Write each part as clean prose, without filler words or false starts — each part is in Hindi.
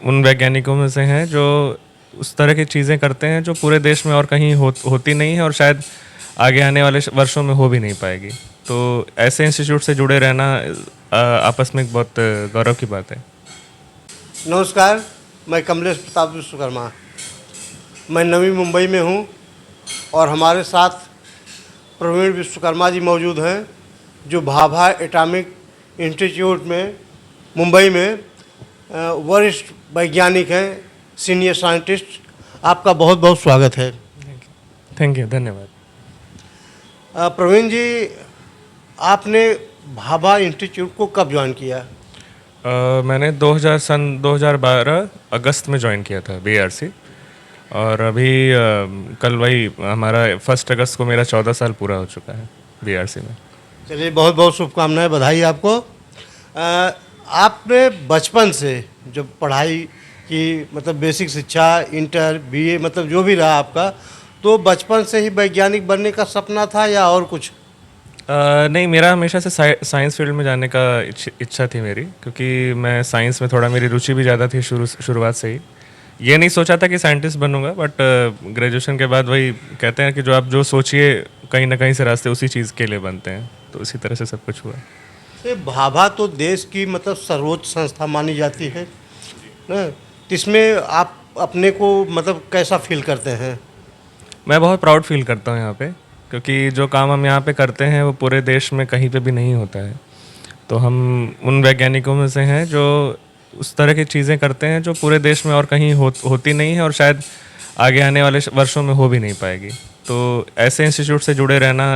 उन वैज्ञानिकों में से हैं जो उस तरह की चीज़ें करते हैं जो पूरे देश में और कहीं होती नहीं है और शायद आगे आने वाले वर्षों में हो भी नहीं पाएगी। तो ऐसे इंस्टीट्यूट से जुड़े रहना आपस में एक बहुत गौरव की बात है। नमस्कार, मैं कमलेश प्रताप विश्वकर्मा। मैं नवी मुंबई में हूँ और हमारे साथ प्रवीण विश्वकर्मा जी मौजूद हैं जो भाभा एटॉमिक इंस्टीट्यूट में मुंबई में वरिष्ठ वैज्ञानिक हैं, सीनियर साइंटिस्ट। आपका बहुत बहुत स्वागत है। थैंक यू, धन्यवाद। प्रवीण जी, आपने भाभा इंस्टीट्यूट को कब ज्वाइन किया? मैंने 2012 अगस्त में ज्वाइन किया था बीआरसी, और अभी कल वही हमारा 1 अगस्त को मेरा 14 साल पूरा हो चुका है बीआरसी में। चलिए, बहुत बहुत शुभकामनाएं, बधाई आपको। आपने बचपन से जब पढ़ाई की, मतलब बेसिक शिक्षा, इंटर, बीए, मतलब जो भी रहा आपका, तो बचपन से ही वैज्ञानिक बनने का सपना था या और कुछ? नहीं, मेरा हमेशा से साइंस फील्ड में जाने का इच्छा थी मेरी, क्योंकि मैं साइंस में थोड़ा, मेरी रुचि भी ज़्यादा थी शुरुआत से ही। ये नहीं सोचा था कि साइंटिस्ट बनूंगा, बट ग्रेजुएशन के बाद वही कहते हैं कि जो आप जो सोचिए कहीं ना कहीं से रास्ते उसी चीज़ के लिए बनते हैं, तो इसी तरह से सब कुछ हुआ। ये भाभा तो देश की मतलब सर्वोच्च संस्था मानी जाती है ना, इसमें आप अपने को मतलब कैसा फील करते हैं? मैं बहुत प्राउड फील करता हूँ यहाँ पे, क्योंकि जो काम हम यहाँ पे करते हैं वो पूरे देश में कहीं पे भी नहीं होता है। तो हम उन वैज्ञानिकों में से हैं जो उस तरह की चीज़ें करते हैं जो पूरे देश में और कहीं होती नहीं है और शायद आगे आने वाले वर्षों में हो भी नहीं पाएगी। तो ऐसे इंस्टीट्यूट से जुड़े रहना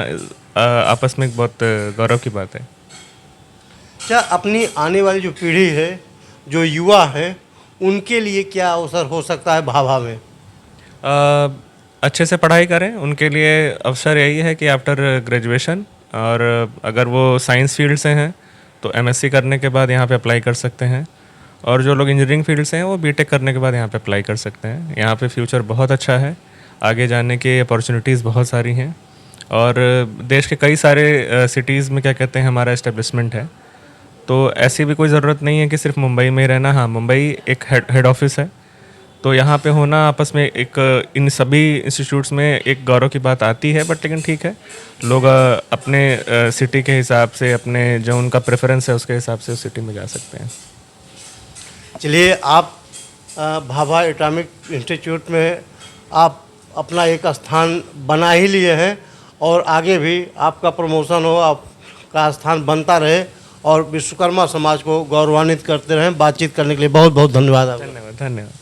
आपस में एक बहुत गौरव की बात है। क्या अपनी आने वाली जो पीढ़ी है, जो युवा है, उनके लिए क्या अवसर हो सकता है भाभा में? अच्छे से पढ़ाई करें, उनके लिए अवसर यही है कि आफ्टर ग्रेजुएशन, और अगर वो साइंस फील्ड से हैं तो एमएससी करने के बाद यहाँ पे अप्लाई कर सकते हैं, और जो लोग इंजीनियरिंग फील्ड से हैं वो बीटेक करने के बाद यहाँ पे अप्लाई कर सकते हैं। यहाँ पे फ्यूचर बहुत अच्छा है, आगे जाने की अपॉर्चुनिटीज़ बहुत सारी हैं, और देश के कई सारे सिटीज़ में क्या कहते हैं हमारा इस्टेब्लिशमेंट है। तो ऐसी भी कोई ज़रूरत नहीं है कि सिर्फ मुंबई में रहना। हाँ, मुंबई एक हेड ऑफिस है, तो यहाँ पे होना आपस में एक इन सभी इंस्टीट्यूट्स में एक गौरव की बात आती है। बट लेकिन ठीक है, लोग अपने सिटी के हिसाब से, अपने जो उनका प्रेफरेंस है उसके हिसाब से उस सिटी में जा सकते हैं। चलिए, आप भाभा एटॉमिक इंस्टीट्यूट में आप अपना एक स्थान बना ही लिए हैं और आगे भी आपका प्रमोशन हो, आपका स्थान बनता रहे और विश्वकर्मा समाज को गौरवान्वित करते रहें। बातचीत करने के लिए बहुत बहुत धन्यवाद आपका। धन्यवाद।